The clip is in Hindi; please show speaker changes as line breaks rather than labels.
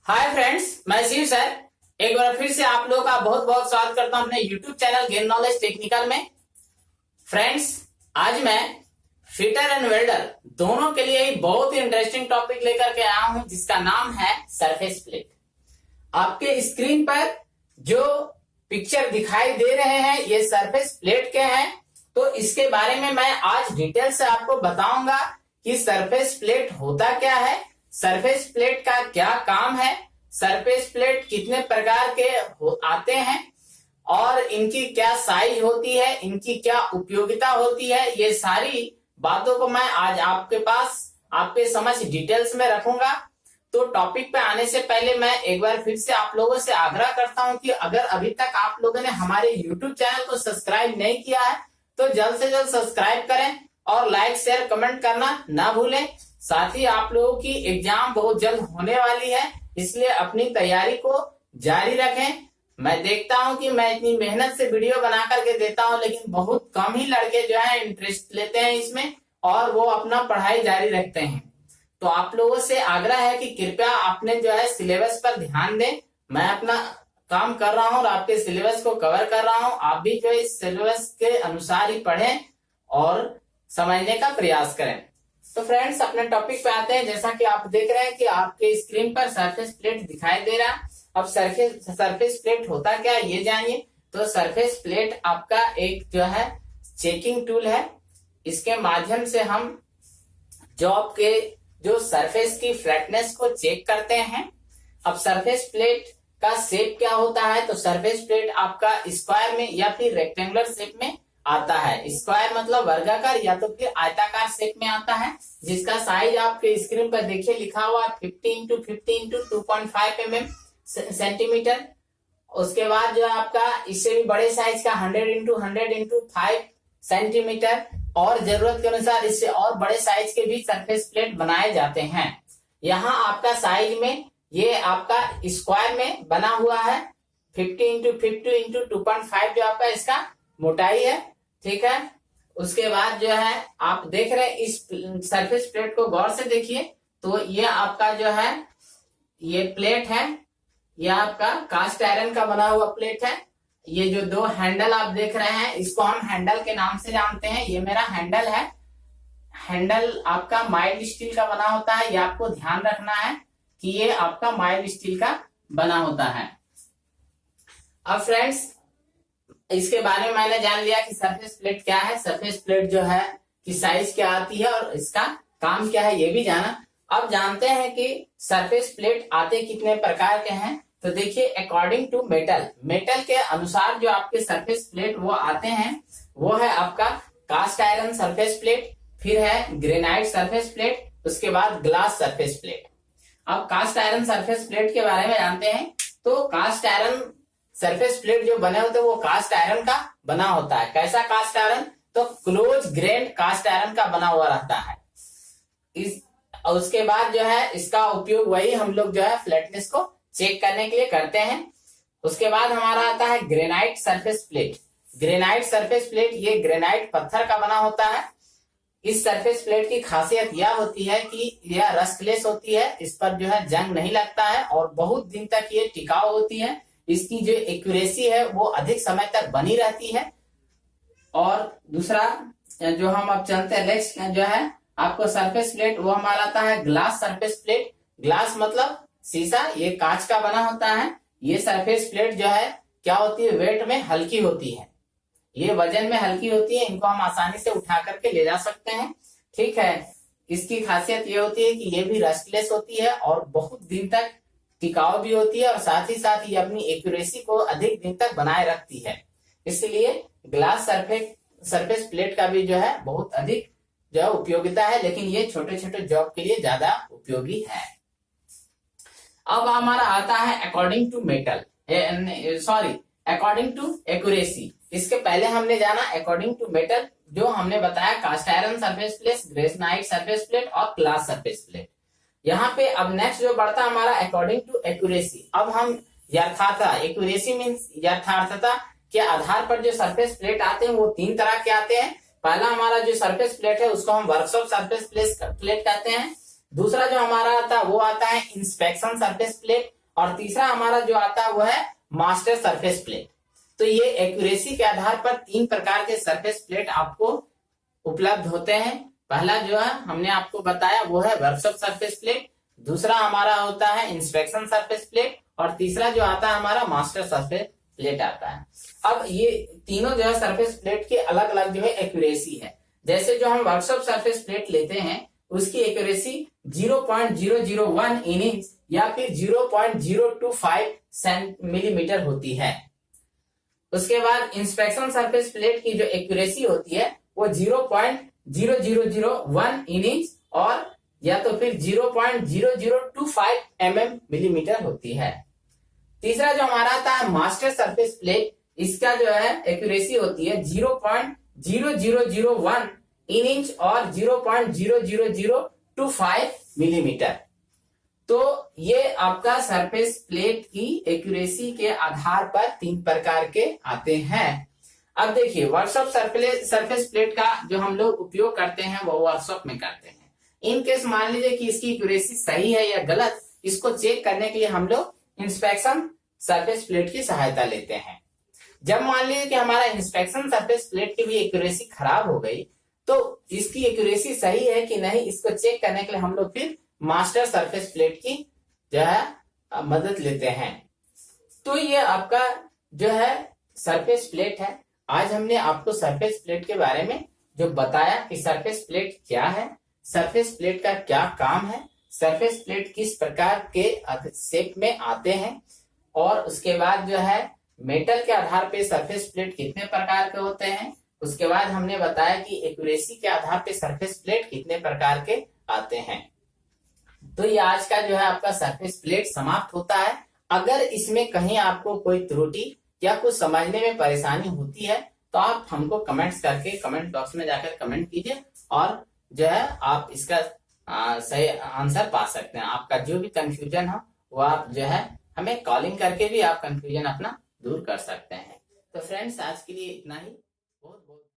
हाय फ्रेंड्स, मैं शिव सर एक बार फिर से आप लोगों का बहुत बहुत स्वागत करता हूं अपने YouTube channel gain knowledge technical में। फ्रेंड्स, आज मैं फिटर एंड वेल्डर दोनों के लिए ही बहुत ही इंटरेस्टिंग टॉपिक लेकर के आया हूं, जिसका नाम है सरफेस प्लेट। आपके स्क्रीन पर जो पिक्चर दिखाई दे रहे हैं ये सरफेस प्लेट के हैं। तो इसके बारे में मैं आज डिटेल से आपको बताऊंगा कि सरफेस प्लेट होता क्या है, सरफेस प्लेट का क्या काम है, सरफेस प्लेट कितने प्रकार के आते हैं और इनकी क्या साइज होती है, इनकी क्या उपयोगिता होती है, ये सारी बातों को मैं आज आपके समझ डिटेल्स में रखूंगा। तो टॉपिक पे आने से पहले मैं एक बार फिर से आप लोगों से आग्रह करता हूं कि अगर अभी तक आप लोगों ने हमारे यूट्यूब चैनल को सब्सक्राइब नहीं किया है तो जल्द से जल्द सब्सक्राइब करें और लाइक शेयर कमेंट करना ना भूलें। साथ ही आप लोगों की एग्जाम बहुत जल्द होने वाली है, इसलिए अपनी तैयारी को जारी रखें। मैं देखता हूं कि मैं इतनी मेहनत से वीडियो बना करके देता हूं, लेकिन बहुत कम ही लड़के जो है इंटरेस्ट लेते हैं इसमें और वो अपना पढ़ाई जारी रखते हैं। तो आप लोगों से आग्रह है कि कृपया आपने जो है सिलेबस पर ध्यान दें। मैं अपना काम कर रहा हूं और आपके सिलेबस को कवर कर रहा हूं। आप भी जो इस सिलेबस के अनुसार ही पढ़ें और समझने का प्रयास करें। तो फ्रेंड्स, अपने टॉपिक पे आते हैं। जैसा कि आप देख रहे हैं कि आपके स्क्रीन पर सरफेस प्लेट दिखाई दे रहा है। अब सरफेस प्लेट होता क्या है ये जानिए। तो सरफेस प्लेट आपका एक जो है चेकिंग टूल है। इसके माध्यम से हम जॉब के जो सरफेस की फ्लैटनेस को चेक करते हैं। अब सरफेस प्लेट का शेप क्या होता है, तो सरफेस प्लेट आपका स्क्वायर में या फिर रेक्टेंगुलर शेप में आता है। स्क्वायर मतलब वर्गाकार या तो फिर आयताकार शेप में आता है, जिसका साइज आपके स्क्रीन पर देखिए लिखा हुआ 50 × 50 × 2.5 mm सेंटीमीटर। उसके बाद जो है आपका इससे भी बड़े साइज का 100 × 100 × 5 सेंटीमीटर और जरूरत के अनुसार इससे और बड़े साइज के भी सरफेस प्लेट बनाए जाते हैं। यहाँ आपका साइज में ये आपका स्क्वायर में बना हुआ है 50 × 50 × 2.5 जो आपका इसका मोटाई है, ठीक है। उसके बाद जो है आप देख रहे हैं इस सरफेस प्लेट को गौर से देखिए। तो ये आपका जो है ये प्लेट है, ये आपका कास्ट आयरन का बना हुआ प्लेट है। ये जो दो हैंडल आप देख रहे हैं इसको हम हैंडल के नाम से जानते हैं। ये मेरा हैंडल है। हैंडल आपका माइल्ड स्टील का बना होता है, ये आपको ध्यान रखना है कि ये आपका माइल्ड स्टील का बना होता है। अब फ्रेंड्स, इसके बारे में मैंने जान लिया कि सरफेस प्लेट क्या है, सरफेस प्लेट जो है कि साइज क्या आती है और इसका काम क्या है ये भी जाना। अब जानते हैं कि सरफेस प्लेट आते कितने प्रकार के हैं। तो देखिए, अकॉर्डिंग टू मेटल के अनुसार जो आपके सरफेस प्लेट वो आते हैं वो है आपका कास्ट आयरन सरफेस प्लेट, फिर है ग्रेनाइट सरफेस प्लेट, उसके बाद ग्लास सरफेस प्लेट। अब कास्ट आयरन सरफेस प्लेट के बारे में जानते हैं। तो कास्ट आयरन सरफेस प्लेट जो बने होते हैं वो कास्ट आयरन का बना होता है। कैसा कास्ट आयरन, तो क्लोज ग्रेन्ड कास्ट आयरन का बना हुआ रहता है। उसके बाद जो है इसका उपयोग वही हम लोग जो है फ्लैटनेस को चेक करने के लिए करते हैं। उसके बाद हमारा आता है granite surface plate. Granite surface plate ये ग्रेनाइट पत्थर का बना होता है। इस सरफेस प्लेट की खासियत यह होती है कि यह रस्टलेस होती है, इस पर जो है जंग नहीं लगता है और बहुत दिन तक ये टिकाऊ होती है। इसकी जो एक्यूरेसी है वो अधिक समय तक बनी रहती है। और दूसरा जो हम अब चलते हैं नेक्स्ट जो है आपको सरफेस प्लेट, वो हमारा आता है ग्लास सरफेस प्लेट। ग्लास मतलब शीशा, ये कांच का बना होता है। ये सरफेस प्लेट जो है क्या होती है, वेट में हल्की होती है, ये वजन में हल्की होती है। इनको हम आसानी से उठा करके ले जा सकते हैं, ठीक है। इसकी खासियत ये होती है कि ये भी रस्टलेस होती है और बहुत दिन तक टिकाऊ भी होती है और साथ ही साथ ये अपनी एक्यूरेसी को अधिक दिन तक बनाए रखती है। इसलिए ग्लास सरफेस प्लेट का भी जो है बहुत अधिक जो है उपयोगिता है, लेकिन ये छोटे छोटे जॉब के लिए ज्यादा उपयोगी है। अब हमारा आता है अकॉर्डिंग टू एक्यूरेसी। इसके पहले हमने जाना अकॉर्डिंग टू मेटल, जो हमने बताया cast iron surface plate, granite surface plate और ग्लास सरफेस प्लेट। यहाँ पे अब नेक्स्ट जो बढ़ता है हमारा अकॉर्डिंग टू एक्यूरेसी। अब हम यथार्थता, एक्यूरेसी मीन्स यथार्थता के आधार पर जो सरफेस प्लेट आते हैं वो तीन तरह के आते हैं। पहला हमारा जो सरफेस प्लेट है उसको हम वर्कशॉप सरफेस प्लेट कहते हैं। दूसरा जो हमारा आता है वो आता है इंस्पेक्शन सरफेस प्लेट, और तीसरा हमारा जो आता है वो है मास्टर सरफेस प्लेट। तो ये एक्यूरेसी के आधार पर 3 प्रकार के सरफेस प्लेट आपको उपलब्ध होते हैं। पहला जो है हमने आपको बताया वो है वर्कशॉप सरफेस प्लेट, दूसरा हमारा होता है इंस्पेक्शन सरफेस प्लेट, और तीसरा जो आता है हमारा मास्टर सरफेस प्लेट आता है। अब ये तीनों जो है सरफेस प्लेट की अलग अलग जो है एक्यूरेसी है। जैसे जो हम वर्कशॉप सरफेस प्लेट लेते हैं उसकी एक्यूरेसी 0.001 इंच या फिर 0.025 मिलीमीटर होती है। उसके बाद इंस्पेक्शन सरफेस प्लेट की जो एक्यूरेसी होती है वो 0.0001 इंच और या तो फिर 0.0025 मिलीमीटर होती है। तीसरा जो हमारा आता है मास्टर सरफेस प्लेट, इसका जो है एक्यूरेसी होती है 0.0001 इंच और 0.00025 मिलीमीटर। तो ये आपका सरफेस प्लेट की एक्यूरेसी के आधार पर 3 प्रकार के आते हैं। अब देखिए वर्कशॉप सरफेस प्लेट का जो हम लोग उपयोग करते हैं वो वर्कशॉप में करते हैं। इन केस मान लीजिए कि इसकी एक्यूरेसी सही है या गलत, इसको चेक करने के लिए हम लोग इंस्पेक्शन सरफेस प्लेट की सहायता लेते हैं। जब मान लीजिए कि हमारा इंस्पेक्शन सरफेस प्लेट की भी एक्यूरेसी खराब हो गई तो इसकी एक्यूरेसी सही है कि नहीं, इसको चेक करने के लिए हम लोग फिर मास्टर सरफेस प्लेट की जो है मदद लेते हैं। तो ये आपका जो है सरफेस प्लेट है। आज हमने आपको सरफेस प्लेट के बारे में जो बताया कि सरफेस प्लेट क्या है, सरफेस प्लेट का क्या काम है, सरफेस प्लेट किस प्रकार के शेप में आते हैं, और उसके बाद जो है मेटल के आधार पे सरफेस प्लेट कितने प्रकार के होते हैं। उसके बाद हमने बताया कि एक्यूरेसी के आधार पे सरफेस प्लेट कितने प्रकार के आते हैं। तो ये आज का जो है आपका सरफेस प्लेट समाप्त होता है। अगर इसमें कहीं आपको कोई त्रुटि या कुछ समझने में परेशानी होती है तो आप हमको कमेंट्स करके कमेंट बॉक्स में जाकर कमेंट कीजिए और जो है आप इसका सही आंसर पा सकते हैं। आपका जो भी कंफ्यूजन हो वो आप जो है हमें कॉलिंग करके भी आप कंफ्यूजन अपना दूर कर सकते हैं। तो फ्रेंड्स आज के लिए इतना ही। बहुत बहुत